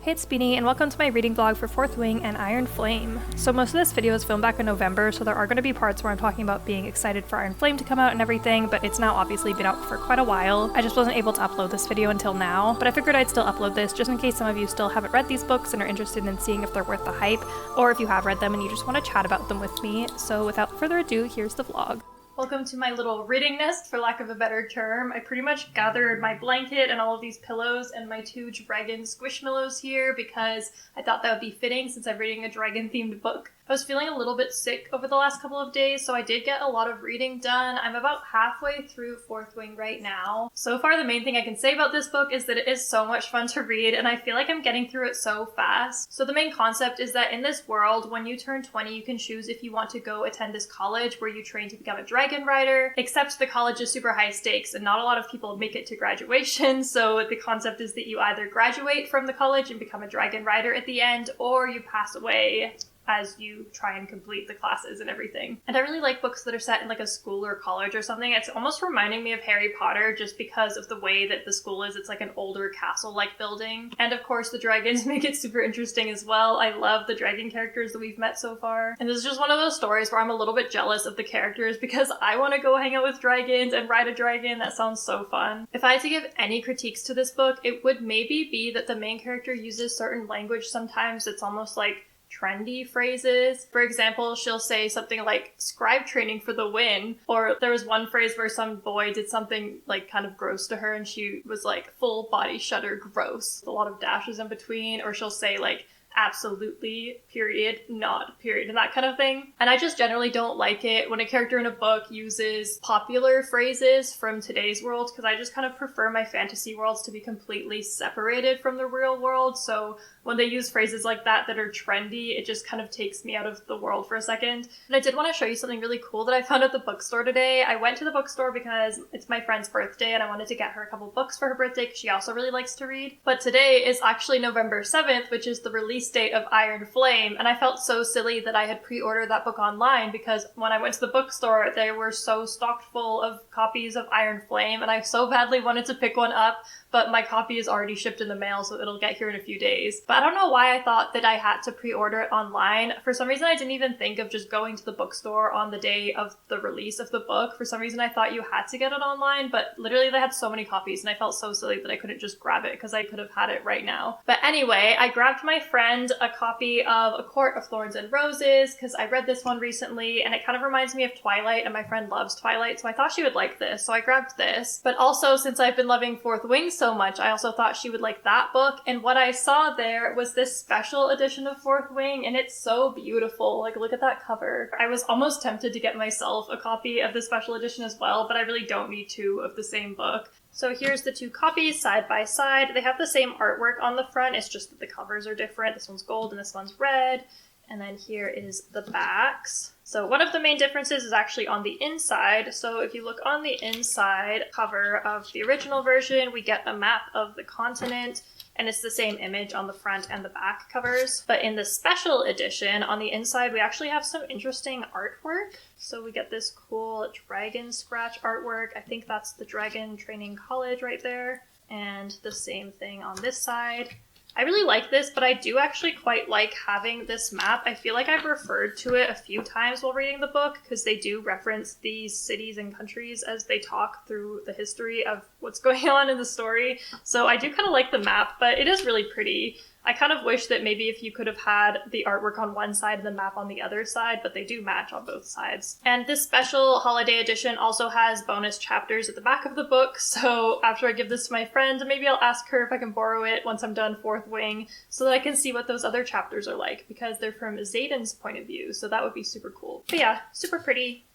Hey, it's Beanie, and welcome to my reading vlog for Fourth Wing and Iron Flame. So most of this video is filmed back in November, so there are going to be parts where I'm talking about being excited for Iron Flame to come out and everything, but it's now obviously been out for quite a while. I just wasn't able to upload this video until now, but I figured I'd still upload this just in case some of you still haven't read these books and are interested in seeing if they're worth the hype, or if you have read them and you just want to chat about them with me. So without further ado, here's the vlog. Welcome to my little reading nest, for lack of a better term. I pretty much gathered my blanket and all of these pillows and my two dragon squishmallows here because I thought that would be fitting since I'm reading a dragon-themed book. I was feeling a little bit sick over the last couple of days, so I did get a lot of reading done. I'm about halfway through Fourth Wing right now. So far, the main thing I can say about this book is that it is so much fun to read, and I feel like I'm getting through it so fast. So the main concept is that in this world, when you turn 20, you can choose if you want to go attend this college where you train to become a dragon rider, except the college is super high stakes, and not a lot of people make it to graduation, so the concept is that you either graduate from the college and become a dragon rider at the end, or you pass away as you try and complete the classes and everything. And I really like books that are set in like a school or college or something. It's almost reminding me of Harry Potter just because of the way that the school is. It's like an older castle-like building. And of course the dragons make it super interesting as well. I love the dragon characters that we've met so far. And this is just one of those stories where I'm a little bit jealous of the characters because I want to go hang out with dragons and ride a dragon. That sounds so fun. If I had to give any critiques to this book, it would maybe be that the main character uses certain language sometimes that's almost like trendy phrases. For example, she'll say something like scribe training for the win, or there was one phrase where some boy did something like kind of gross to her and she was like full body shudder gross. A lot of dashes in between, or she'll say like absolutely, period, not period, and that kind of thing. And I just generally don't like it when a character in a book uses popular phrases from today's world, because I just kind of prefer my fantasy worlds to be completely separated from the real world. So when they use phrases like that that are trendy, it just kind of takes me out of the world for a second. And I did want to show you something really cool that I found at the bookstore today. I went to the bookstore because it's my friend's birthday and I wanted to get her a couple books for her birthday because she also really likes to read. But today is actually November 7th, which is the release date of Iron Flame, and I felt so silly that I had pre-ordered that book online because when I went to the bookstore, they were so stocked full of copies of Iron Flame, and I so badly wanted to pick one up, but my copy is already shipped in the mail, so it'll get here in a few days. But I don't know why I thought that I had to pre-order it online. For some reason, I didn't even think of just going to the bookstore on the day of the release of the book. For some reason, I thought you had to get it online, but literally they had so many copies, and I felt so silly that I couldn't just grab it because I could have had it right now. But anyway, I grabbed my friend a copy of A Court of Thorns and Roses because I read this one recently, and it kind of reminds me of Twilight, and my friend loves Twilight, so I thought she would like this, so I grabbed this. But also, since I've been loving Fourth Wing so much, I also thought she would like that book, and what I saw there was this special edition of Fourth Wing, and it's so beautiful. Like, look at that cover. I was almost tempted to get myself a copy of the special edition as well, but I really don't need two of the same book. So here's the two copies side by side. They have the same artwork on the front, it's just that the covers are different. This one's gold and this one's red. And then here is the backs. So one of the main differences is actually on the inside. So if you look on the inside cover of the original version, we get a map of the continent, and it's the same image on the front and the back covers. But in the special edition, on the inside, we actually have some interesting artwork. So we get this cool dragon scratch artwork. I think that's the Dragon Training College right there. And the same thing on this side. I really like this, but I do actually quite like having this map. I feel like I've referred to it a few times while reading the book because they do reference these cities and countries as they talk through the history of what's going on in the story. So I do kind of like the map, but it is really pretty. I kind of wish that maybe if you could have had the artwork on one side and the map on the other side, but they do match on both sides. And this special holiday edition also has bonus chapters at the back of the book, so after I give this to my friend, maybe I'll ask her if I can borrow it once I'm done Fourth Wing, so that I can see what those other chapters are like, because they're from Xaden's point of view, so that would be super cool. But yeah, super pretty.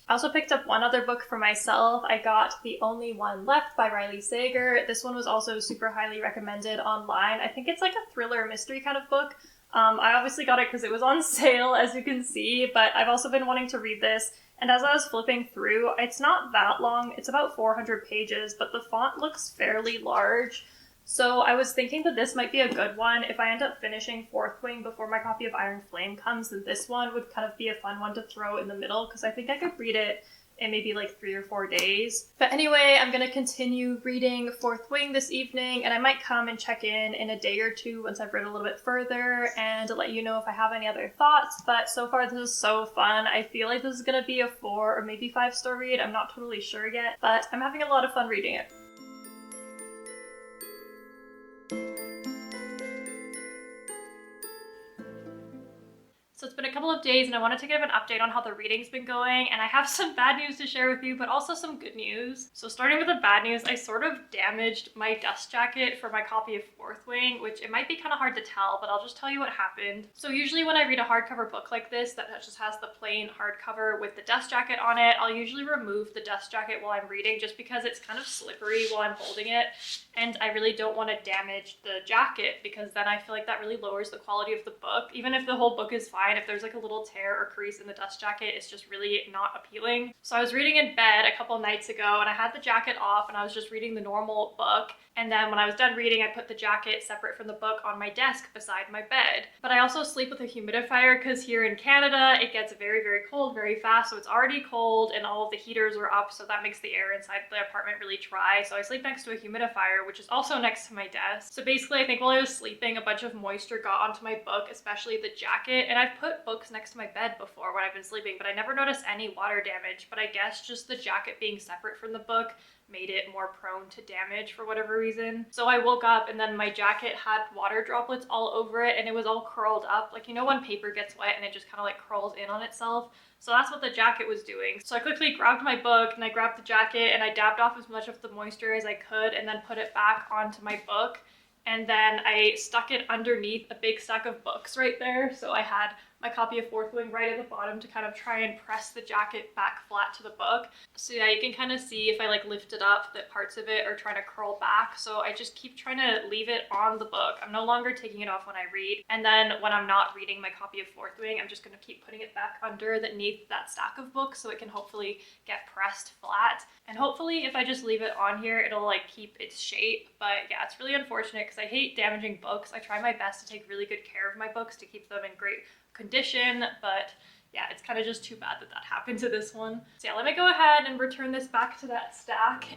I also picked up one other book for myself. I got The Only One Left by Riley Sager. This one was also super highly recommended online. I think it's like a thriller mystery kind of book. I obviously got it because it was on sale, as you can see, but I've also been wanting to read this. And as I was flipping through, it's not that long. It's about 400 pages, but the font looks fairly large. So I was thinking that this might be a good one. If I end up finishing Fourth Wing before my copy of Iron Flame comes, then this one would kind of be a fun one to throw in the middle, because I think I could read it in maybe like 3 or 4 days. But anyway, I'm gonna continue reading Fourth Wing this evening, and I might come and check in a day or two once I've read a little bit further and let you know if I have any other thoughts. But so far this is so fun. I feel like this is gonna be a 4 or maybe 5-star read. I'm not totally sure yet, but I'm having a lot of fun reading it. So it's been a couple of days and I wanted to give an update on how the reading's been going, and I have some bad news to share with you, but also some good news. So starting with the bad news, I sort of damaged my dust jacket for my copy of Fourth Wing, which it might be kind of hard to tell, but I'll just tell you what happened. So usually when I read a hardcover book like this that just has the plain hardcover with the dust jacket on it, I'll usually remove the dust jacket while I'm reading just because it's kind of slippery while I'm holding it, and I really don't want to damage the jacket because then I feel like that really lowers the quality of the book. Even if the whole book is fine, if there's like a little tear or crease in the dust jacket, it's just really not appealing. So I was reading in bed a couple nights ago and I had the jacket off and I was just reading the normal book. And then when I was done reading, I put the jacket separate from the book on my desk beside my bed. But I also sleep with a humidifier because here in Canada, it gets very, very cold very fast. So it's already cold and all of the heaters are up. So that makes the air inside the apartment really dry. So I sleep next to a humidifier, which is also next to my desk. So basically, I think while I was sleeping, a bunch of moisture got onto my book, especially the jacket. And I've put books next to my bed before when I've been sleeping, but I never noticed any water damage. But I guess just the jacket being separate from the book made it more prone to damage for whatever reason. So I woke up and then my jacket had water droplets all over it and it was all curled up. Like, you know when paper gets wet and it just kind of like curls in on itself? So that's what the jacket was doing. So I quickly grabbed my book and I grabbed the jacket and I dabbed off as much of the moisture as I could and then put it back onto my book. And then I stuck it underneath a big stack of books right there. So I had my copy of Fourth Wing right at the bottom to kind of try and press the jacket back flat to the book. So yeah, you can kind of see if I like lift it up that parts of it are trying to curl back. So I just keep trying to leave it on the book. I'm no longer taking it off when I read. And then when I'm not reading my copy of Fourth Wing, I'm just gonna keep putting it back underneath that stack of books so it can hopefully get pressed flat. And hopefully if I just leave it on here, it'll like keep its shape. But yeah, it's really unfortunate because I hate damaging books. I try my best to take really good care of my books to keep them in great condition, but yeah, it's kind of just too bad that happened to this one. So yeah, let me go ahead and return this back to that stack.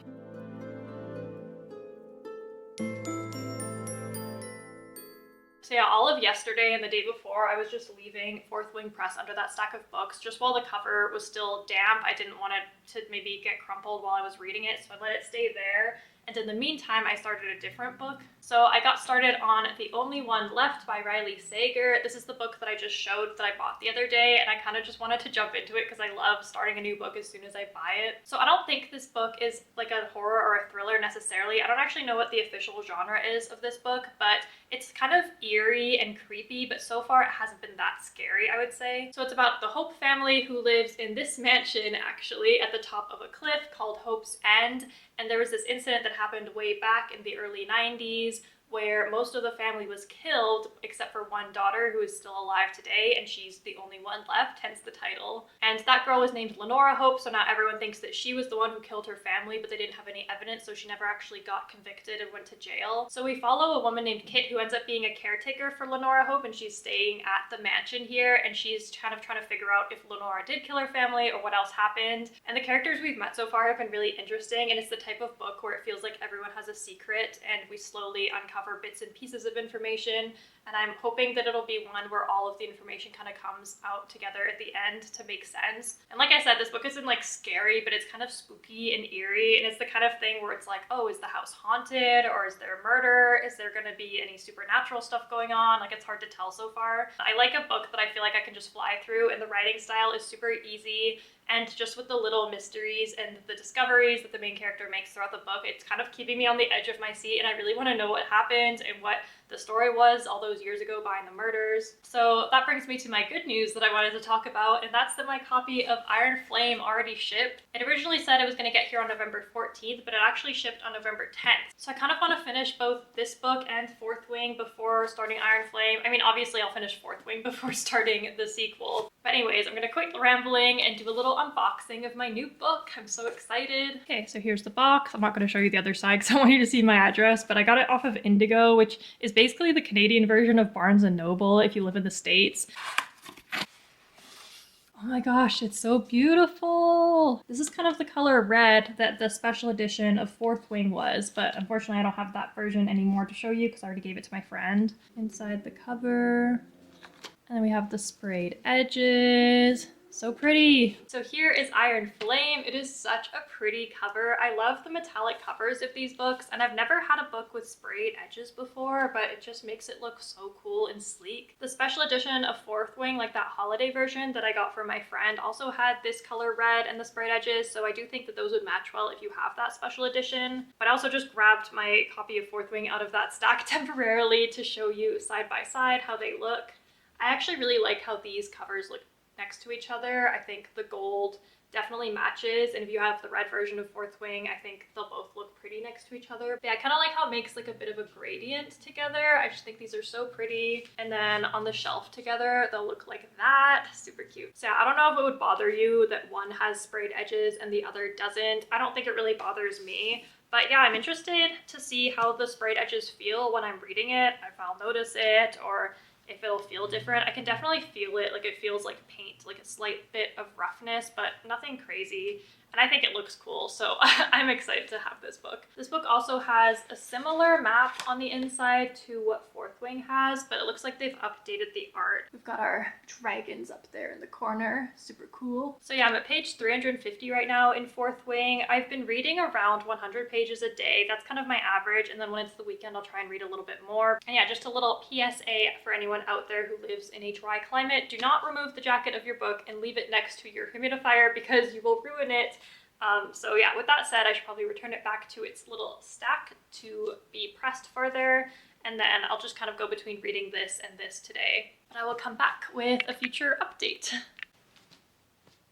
So yeah, all of yesterday and the day before, I was just leaving Fourth Wing pressed under that stack of books just while the cover was still damp. I didn't want it to maybe get crumpled while I was reading it, so I let it stay there. And in the meantime, I started a different book. So I got started on The Only One Left by Riley Sager. This is the book that I just showed that I bought the other day, and I kind of just wanted to jump into it because I love starting a new book as soon as I buy it. So I don't think this book is like a horror or a thriller necessarily. I don't actually know what the official genre is of this book, but it's kind of eerie and creepy, but so far it hasn't been that scary, I would say. So it's about the Hope family who lives in this mansion, actually, at the top of a cliff called Hope's End. And there was this incident that happened way back in the early 90s where most of the family was killed except for one daughter who is still alive today, and she's the only one left, hence the title. And that girl was named Lenora Hope, so now everyone thinks that she was the one who killed her family, but they didn't have any evidence, so she never actually got convicted and went to jail. So we follow a woman named Kit who ends up being a caretaker for Lenora Hope, and she's staying at the mansion here, and she's kind of trying to figure out if Lenora did kill her family or what else happened. And the characters we've met so far have been really interesting, and it's the type of book where it feels like everyone has a secret, and we slowly uncover bits and pieces of information, and I'm hoping that it'll be one where all of the information kind of comes out together at the end to make sense. And like I said, this book isn't like scary, but it's kind of spooky and eerie, and it's the kind of thing where it's like, oh, is the house haunted, or is there a murder? Is there gonna be any supernatural stuff going on? Like, it's hard to tell so far. I like a book that I feel like I can just fly through, and the writing style is super easy. And just with the little mysteries and the discoveries that the main character makes throughout the book, it's kind of keeping me on the edge of my seat, and I really want to know what happened and what the story was all those years ago behind the murders. So that brings me to my good news that I wanted to talk about, and that's that my copy of Iron Flame already shipped. It originally said it was going to get here on November 14th, but it actually shipped on November 10th. So I kind of want to finish both this book and Fourth Wing before starting Iron Flame. I mean, obviously I'll finish Fourth Wing before starting the sequel. But anyways, I'm going to quit rambling and do a little unboxing of my new book. I'm so excited. Okay, so here's the box. I'm not going to show you the other side because I want you to see my address, but I got it off of Indigo, which is basically the Canadian version of Barnes & Noble if you live in the States. Oh my gosh, it's so beautiful. This is kind of the color red that the special edition of Fourth Wing was, but unfortunately I don't have that version anymore to show you because I already gave it to my friend. Inside the cover. And then we have the sprayed edges. So pretty. So here is Iron Flame. It is such a pretty cover. I love the metallic covers of these books, and I've never had a book with sprayed edges before, but it just makes it look so cool and sleek. The special edition of Fourth Wing, like that holiday version that I got for my friend, also had this color red and the sprayed edges, so I do think that those would match well if you have that special edition. But I also just grabbed my copy of Fourth Wing out of that stack temporarily to show you side by side how they look. I actually really like how these covers look next to each other. I think the gold definitely matches, and if you have the red version of Fourth Wing, I think they'll both look pretty next to each other. But yeah, I kind of like how it makes like a bit of a gradient together. I just think these are so pretty. And then on the shelf together, they'll look like that. Super cute. So yeah, I don't know if it would bother you that one has sprayed edges and the other doesn't. I don't think it really bothers me. But yeah, I'm interested to see how the sprayed edges feel when I'm reading it, if I'll notice it, or if it'll feel different. I can definitely feel it, like it feels like paint, like a slight bit of roughness, but nothing crazy. And I think it looks cool, so I'm excited to have this book. This book also has a similar map on the inside to what Fourth Wing has, but it looks like they've updated the art. We've got our dragons up there in the corner, super cool. So yeah, I'm at page 350 right now in Fourth Wing. I've been reading around 100 pages a day. That's kind of my average, and then when it's the weekend, I'll try and read a little bit more. And yeah, just a little PSA for anyone out there who lives in a dry climate. Do not remove the jacket of your book and leave it next to your humidifier because you will ruin it. So yeah, with that said, I should probably return it back to its little stack to be pressed further, and then I'll just kind of go between reading this and this today. And I will come back with a future update.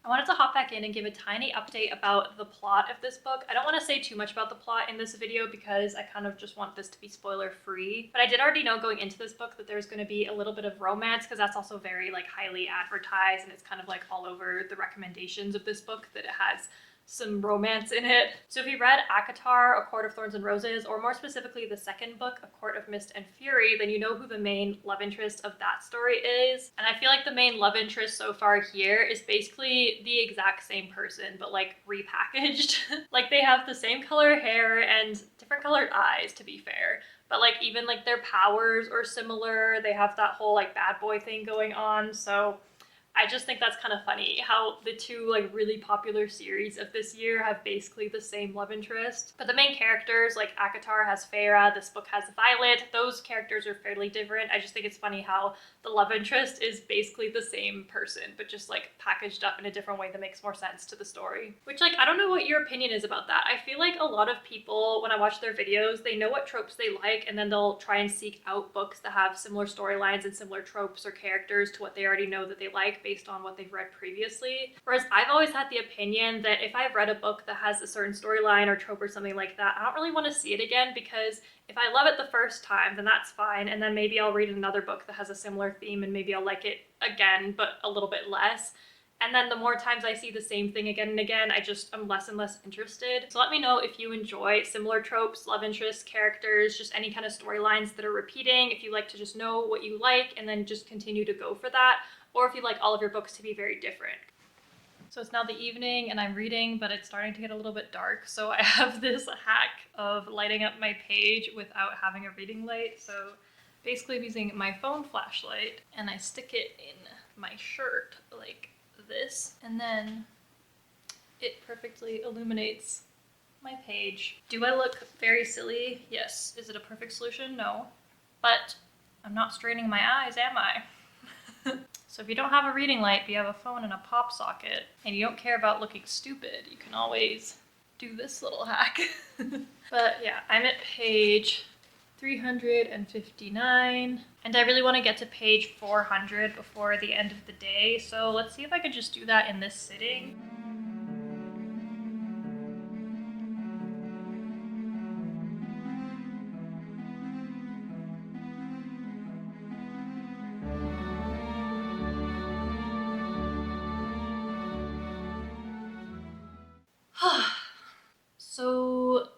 I wanted to hop back in and give a tiny update about the plot of this book. I don't want to say too much about the plot in this video because I kind of just want this to be spoiler free. But I did already know going into this book that there's going to be a little bit of romance because that's also very like highly advertised, and it's kind of like all over the recommendations of this book that it has some romance in it. So if you read ACOTAR, A Court of Thorns and Roses, or more specifically the second book, A Court of Mist and Fury, then you know who the main love interest of that story is. And I feel like the main love interest so far here is basically the exact same person, but like repackaged. Like they have the same color hair and different colored eyes, to be fair. But like even like their powers are similar. They have that whole like bad boy thing going on. So I just think that's kind of funny how the two like really popular series of this year have basically the same love interest. But the main characters, like ACOTAR has Feyre, this book has Violet, those characters are fairly different. I just think it's funny how the love interest is basically the same person, but just like packaged up in a different way that makes more sense to the story. Which like, I don't know what your opinion is about that. I feel like a lot of people, when I watch their videos, they know what tropes they like, and then they'll try and seek out books that have similar storylines and similar tropes or characters to what they already know that they like based on what they've read previously. Whereas I've always had the opinion that if I've read a book that has a certain storyline or trope or something like that, I don't really want to see it again, because if I love it the first time, then that's fine, and then maybe I'll read another book that has a similar theme and maybe I'll like it again, but a little bit less. And then the more times I see the same thing again and again, I'm less and less interested. So let me know if you enjoy similar tropes, love interests, characters, just any kind of storylines that are repeating, if you like to just know what you like and then just continue to go for that, or if you like all of your books to be very different. So it's now the evening and I'm reading, but it's starting to get a little bit dark. So I have this hack of lighting up my page without having a reading light. So basically I'm using my phone flashlight and I stick it in my shirt like this, and then it perfectly illuminates my page. Do I look very silly? Yes. Is it a perfect solution? No. But I'm not straining my eyes, am I? So if you don't have a reading light, but you have a phone and a pop socket, and you don't care about looking stupid, you can always do this little hack. But yeah, I'm at page 359, and I really want to get to page 400 before the end of the day, so let's see if I can just do that in this sitting. So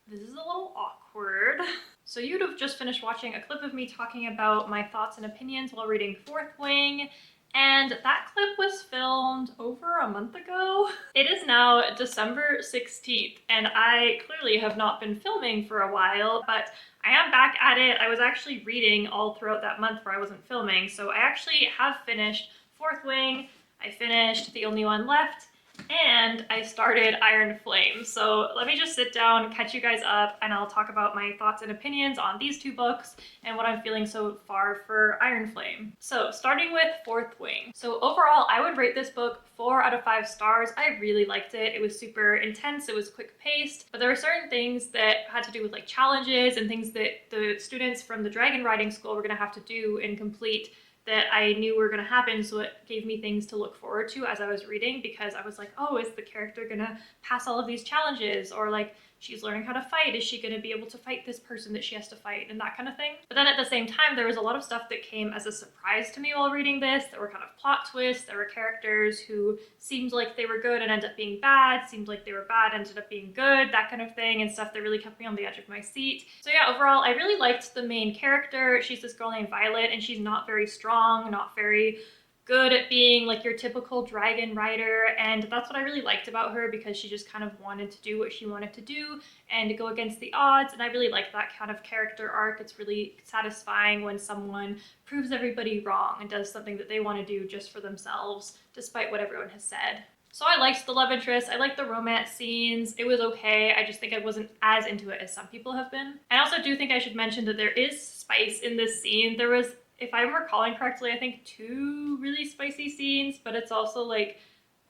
this is a little awkward. So you'd have just finished watching a clip of me talking about my thoughts and opinions while reading Fourth Wing, And that clip was filmed over a month ago. It is now December 16th, and I clearly have not been filming for a while, but I am back at it. I was actually reading all throughout that month where I wasn't filming, so I actually have finished Fourth Wing, I finished The Only One Left, and I started Iron Flame. So let me just sit down, catch you guys up, and I'll talk about my thoughts and opinions on these two books and what I'm feeling so far for Iron Flame. So starting with Fourth Wing. So overall, I would rate this book 4 out of 5 stars. I really liked it. It was super intense, it was quick paced, but there were certain things that had to do with like challenges and things that the students from the dragon riding school were gonna have to do and complete that I knew were going to happen, so it gave me things to look forward to as I was reading, because I was like, oh, is the character going to pass all of these challenges? Or like, she's learning how to fight, is she going to be able to fight this person that she has to fight, and that kind of thing. But then at the same time, there was a lot of stuff that came as a surprise to me while reading this. There were kind of plot twists, there were characters who seemed like they were good and ended up being bad, seemed like they were bad, ended up being good, that kind of thing, and stuff that really kept me on the edge of my seat. So yeah, overall, I really liked the main character. She's this girl named Violet, and she's not very strong, not very good at being like your typical dragon rider, and that's what I really liked about her, because she just kind of wanted to do what she wanted to do and to go against the odds, and I really like that kind of character arc. It's really satisfying when someone proves everybody wrong and does something that they want to do just for themselves despite what everyone has said. So I liked the love interest, I liked the romance scenes, it was okay, I just think I wasn't as into it as some people have been. I also do think I should mention that there is spice in this scene. There was, if I'm recalling correctly, I think 2 really spicy scenes, but it's also like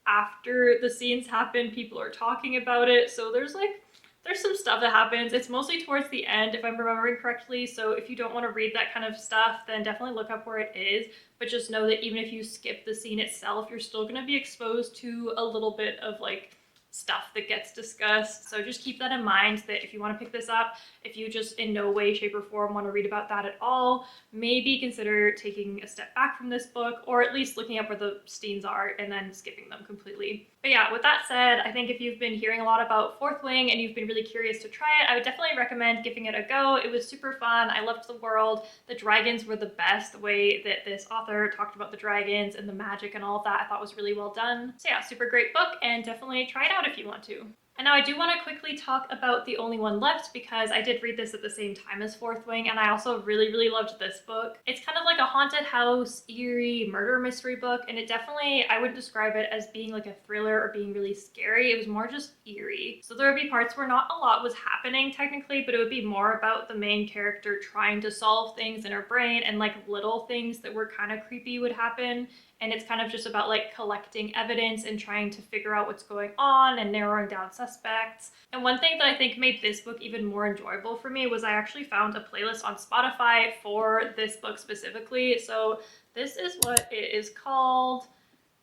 after the scenes happen, people are talking about it. So there's some stuff that happens. It's mostly towards the end, if I'm remembering correctly. So if you don't want to read that kind of stuff, then definitely look up where it is. But just know that even if you skip the scene itself, you're still going to be exposed to a little bit of like stuff that gets discussed. So just keep that in mind, that if you want to pick this up, if you just in no way, shape, or form want to read about that at all, maybe consider taking a step back from this book, or at least looking up where the scenes are and then skipping them completely. But yeah, with that said, I think if you've been hearing a lot about Fourth Wing and you've been really curious to try it, I would definitely recommend giving it a go. It was super fun. I loved the world. The dragons were the best. The way that this author talked about the dragons and the magic and all of that, I thought was really well done. So yeah, super great book, and definitely try it out if you want to. And now I do want to quickly talk about The Only One Left, because I did read this at the same time as Fourth Wing, and I also really loved this book. It's kind of like a haunted house, eerie murder mystery book, and it definitely, I would describe it as being like a thriller or being really scary. It was more just eerie. So there would be parts where not a lot was happening technically, but it would be more about the main character trying to solve things in her brain, and like little things that were kind of creepy would happen. And it's kind of just about like collecting evidence and trying to figure out what's going on and narrowing down suspects. And one thing that I think made this book even more enjoyable for me was I actually found a playlist on Spotify for this book specifically. So this is what it is called,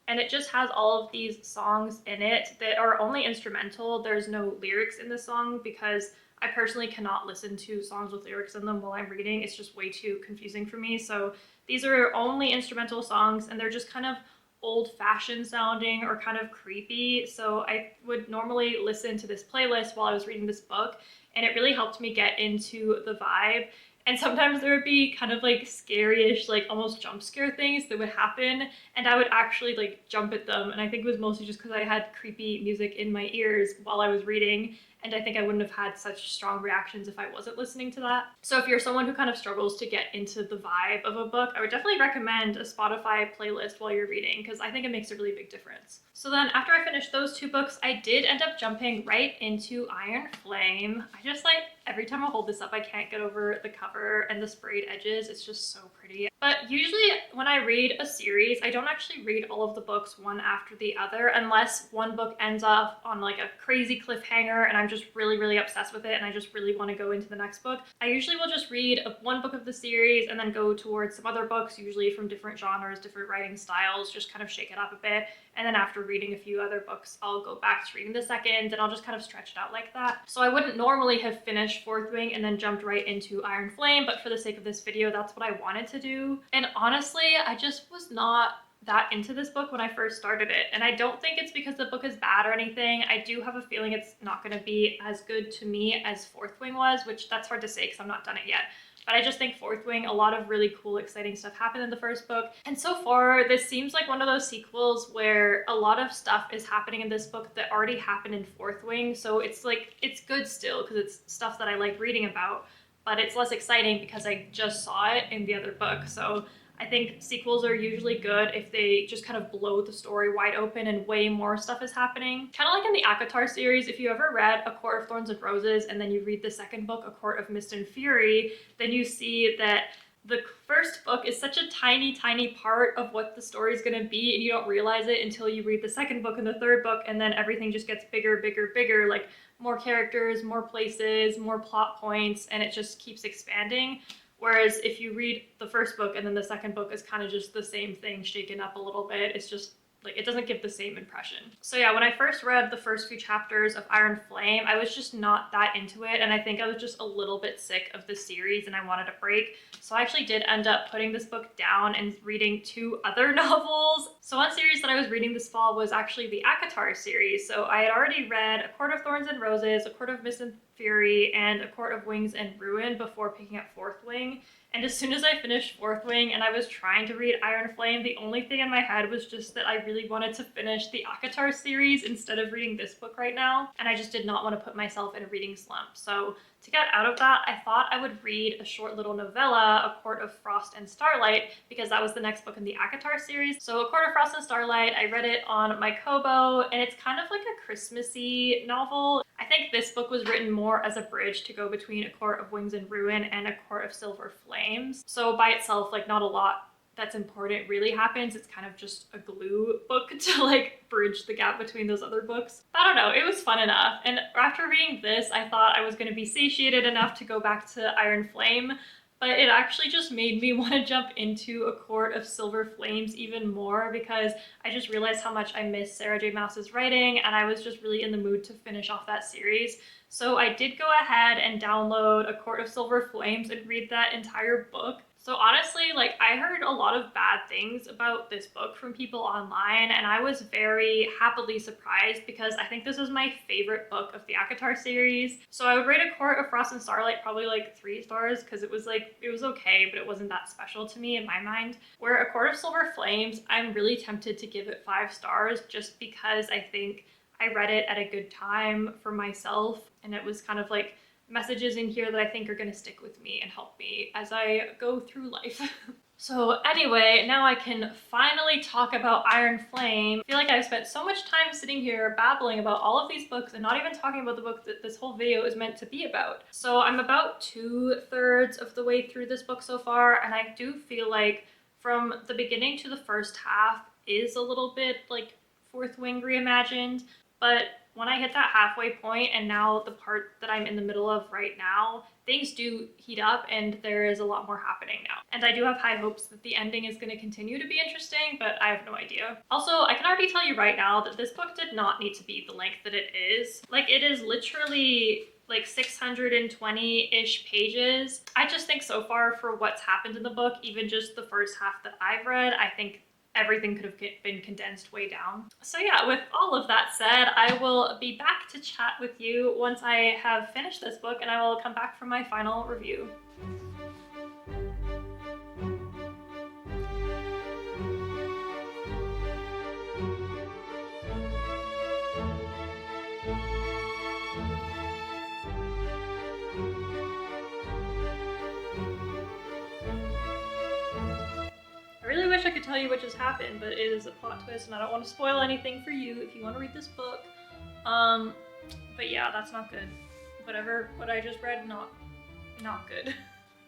and it just has all of these songs in it that are only instrumental. There's no lyrics in the song, because I personally cannot listen to songs with lyrics in them while I'm reading. It's just way too confusing for me. So these are only instrumental songs, and they're just kind of old-fashioned sounding or kind of creepy. So I would normally listen to this playlist while I was reading this book, and it really helped me get into the vibe. And sometimes there would be kind of like scary-ish, like almost jump scare things that would happen, and I would actually like jump at them. And I think it was mostly just because I had creepy music in my ears while I was reading, and I think I wouldn't have had such strong reactions if I wasn't listening to that. So if you're someone who kind of struggles to get into the vibe of a book, I would definitely recommend a Spotify playlist while you're reading, because I think it makes a really big difference. So then after I finished those 2 books, I did end up jumping right into Iron Flame. I just like, every time I hold this up, I can't get over the cover and the sprayed edges. It's just so pretty. But usually when I read a series, I don't actually read all of the books one after the other, unless one book ends up on like a crazy cliffhanger and I'm just really obsessed with it and I just really want to go into the next book. I usually will just read one book of the series and then go towards some other books, usually from different genres, different writing styles, just kind of shake it up a bit. And then after reading a few other books, I'll go back to reading the second, and I'll just kind of stretch it out like that. So I wouldn't normally have finished Fourth Wing and then jumped right into Iron Flame, but for the sake of this video, that's what I wanted to do. And honestly, I just was not that into this book when I first started it. And I don't think it's because the book is bad or anything. I do have a feeling it's not going to be as good to me as Fourth Wing was, which that's hard to say because I'm not done it yet. But I just think Fourth Wing, a lot of really cool, exciting stuff happened in the first book. And so far, this seems like one of those sequels where a lot of stuff is happening in this book that already happened in Fourth Wing. So it's like, it's good still because it's stuff that I like reading about, but it's less exciting because I just saw it in the other book. So I think sequels are usually good if they just kind of blow the story wide open and way more stuff is happening. Kind of like in the ACOTAR series, if you ever read A Court of Thorns and Roses and then you read the second book, A Court of Mist and Fury, then you see that the first book is such a tiny, tiny part of what the story is going to be, and you don't realize it until you read the second book and the third book, and then everything just gets bigger, bigger, bigger, like more characters, more places, more plot points, and it just keeps expanding. Whereas if you read the first book and then the second book is kind of just the same thing shaken up a little bit, it's just like, it doesn't give the same impression. So yeah, when I first read the first few chapters of Iron Flame, I was just not that into it, and I think I was just a little bit sick of the series and I wanted a break. So I actually did end up putting this book down and reading 2 other novels. So one series that I was reading this fall was actually the ACOTAR series. So I had already read A Court of Thorns and Roses, A Court of Mist and Fury, and A Court of Wings and Ruin before picking up Fourth Wing. And as soon as I finished Fourth Wing and I was trying to read Iron Flame, the only thing in my head was just that I really wanted to finish the ACOTAR series instead of reading this book right now. And I just did not want to put myself in a reading slump. So to get out of that, I thought I would read a short little novella, A Court of Frost and Starlight, because that was the next book in the ACOTAR series. So A Court of Frost and Starlight, I read it on my Kobo, and it's kind of like a Christmassy novel. I think this book was written more as a bridge to go between A Court of Wings and Ruin and A Court of Silver Flames. So by itself, like, not a lot that's important really happens. It's kind of just a glue book to like bridge the gap between those other books. I don't know, it was fun enough. And after reading this, I thought I was going to be satiated enough to go back to Iron Flame, but it actually just made me want to jump into A Court of Silver Flames even more, because I just realized how much I miss Sarah J. Maas's writing, and I was just really in the mood to finish off that series. So I did go ahead and download A Court of Silver Flames and read that entire book. So honestly, like, I heard a lot of bad things about this book from people online, and I was very happily surprised because I think this is my favorite book of the ACOTAR series. So I would rate A Court of Frost and Starlight probably like 3 stars, because it was okay, but it wasn't that special to me in my mind. Where A Court of Silver Flames, I'm really tempted to give it 5 stars just because I think I read it at a good time for myself, and it was kind of like messages in here that I think are going to stick with me and help me as I go through life. So anyway, now I can finally talk about Iron Flame. I feel like I've spent so much time sitting here babbling about all of these books and not even talking about the book that this whole video is meant to be about. So I'm about 2/3 of the way through this book so far, and I do feel like from the beginning to the first half is a little bit like Fourth Wing reimagined, but when I hit that halfway point and now the part that I'm in the middle of right now, things do heat up and there is a lot more happening now. And I do have high hopes that the ending is going to continue to be interesting, but I have no idea. Also, I can already tell you right now that this book did not need to be the length that it is. Like, it is literally like 620-ish pages. I just think so far for what's happened in the book, even just the first half that I've read, I think everything could have been condensed way down. So yeah, with all of that said, I will be back to chat with you once I have finished this book, and I will come back for my final review. I really wish I could tell you what just happened, but it is a plot twist and I don't want to spoil anything for you if you want to read this book. But yeah, that's not good. What I just read, not good.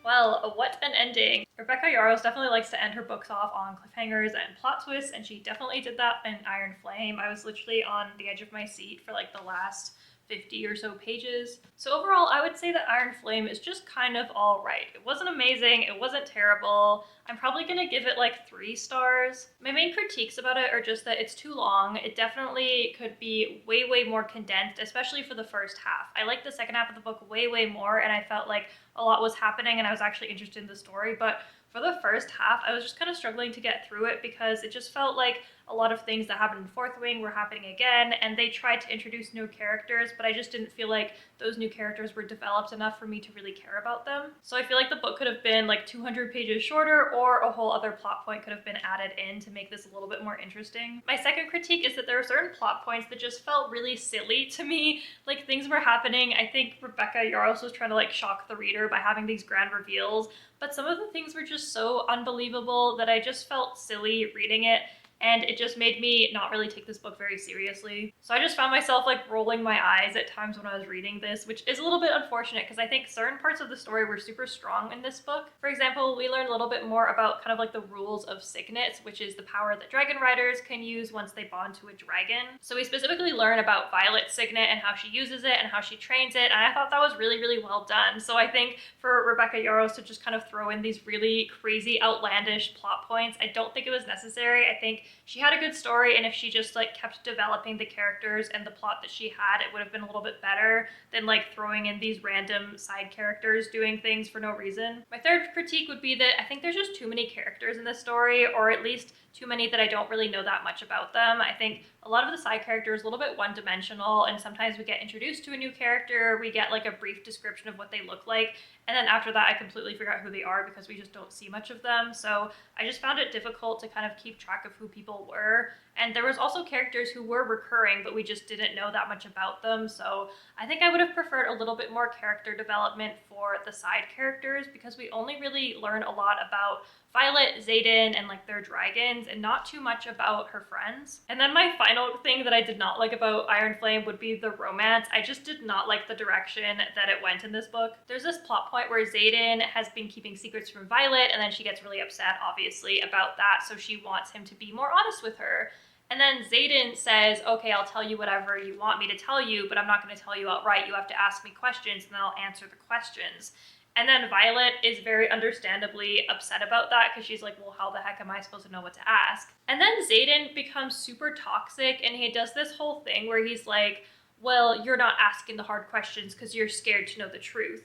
Well, what an ending. Rebecca Yarros definitely likes to end her books off on cliffhangers and plot twists, and she definitely did that in Iron Flame. I was literally on the edge of my seat for like the last 50 or so pages. So overall, I would say that Iron Flame is just kind of all right. It wasn't amazing, it wasn't terrible. I'm probably gonna give it like 3 stars. My main critiques about it are just that it's too long. It definitely could be way more condensed, especially for the first half. I liked the second half of the book way more, and I felt like a lot was happening and I was actually interested in the story, but for the first half, I was just kind of struggling to get through it because it just felt like a lot of things that happened in Fourth Wing were happening again, and they tried to introduce new characters, but I just didn't feel like those new characters were developed enough for me to really care about them. So I feel like the book could have been like 200 pages shorter, or a whole other plot point could have been added in to make this a little bit more interesting. My second critique is that there are certain plot points that just felt really silly to me. Like, things were happening. I think Rebecca Yarros was trying to like shock the reader by having these grand reveals, but some of the things were just so unbelievable that I just felt silly reading it, and it just made me not really take this book very seriously. So I just found myself like rolling my eyes at times when I was reading this, which is a little bit unfortunate because I think certain parts of the story were super strong in this book. For example, we learned a little bit more about kind of like the rules of Signet, which is the power that dragon riders can use once they bond to a dragon. So we specifically learn about Violet Signet and how she uses it and how she trains it, and I thought that was really, really well done. So I think for Rebecca Yarros to just kind of throw in these really crazy, outlandish plot points, I don't think it was necessary. I think she had a good story, and if she just like kept developing the characters and the plot that she had, it would have been a little bit better than like throwing in these random side characters doing things for no reason. My third critique would be that I think there's just too many characters in this story, or at least too many that I don't really know that much about them. I think a lot of the side characters are a little bit one-dimensional, and sometimes we get introduced to a new character, we get like a brief description of what they look like, and then after that I completely forgot who they are because we just don't see much of them. So I just found it difficult to kind of keep track of who people were. And there was also characters who were recurring, but we just didn't know that much about them. So I think I would have preferred a little bit more character development for the side characters, because we only really learn a lot about Violet, Xaden, and like their dragons, and not too much about her friends. And then my final thing that I did not like about Iron Flame would be the romance. I just did not like the direction that it went in this book. There's this plot point where Xaden has been keeping secrets from Violet, and then she gets really upset, obviously, about that, so she wants him to be more honest with her. And then Xaden says, okay, I'll tell you whatever you want me to tell you, but I'm not going to tell you outright. You have to ask me questions, and then I'll answer the questions. And then Violet is very understandably upset about that, because she's like, well, how the heck am I supposed to know what to ask? And then Xaden becomes super toxic, and he does this whole thing where he's like, well, you're not asking the hard questions because you're scared to know the truth.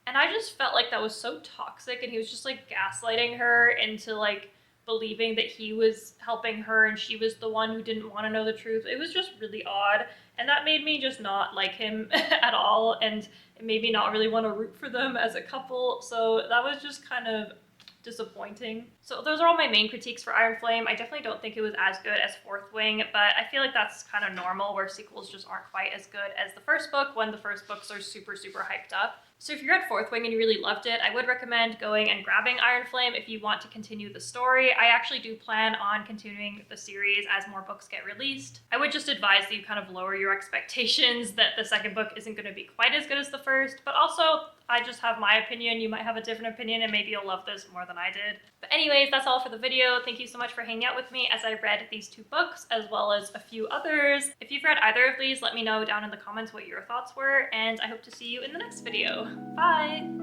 And I just felt like that was so toxic, and he was just like gaslighting her into like believing that he was helping her and she was the one who didn't want to know the truth. It was just really odd, and that made me just not like him at all, and it made me not really want to root for them as a couple. So that was just kind of disappointing. So those are all my main critiques for Iron Flame. I definitely don't think it was as good as Fourth Wing, but I feel like that's kind of normal, where sequels just aren't quite as good as the first book when the first books are super, super hyped up. So if you're at Fourth Wing and you really loved it, I would recommend going and grabbing Iron Flame if you want to continue the story. I actually do plan on continuing the series as more books get released. I would just advise that you kind of lower your expectations, that the second book isn't going to be quite as good as the first, but also I just have my opinion. You might have a different opinion, and maybe you'll love this more than I did. But anyways, that's all for the video. Thank you so much for hanging out with me as I read these two books, as well as a few others. If you've read either of these, let me know down in the comments what your thoughts were, and I hope to see you in the next video. Bye!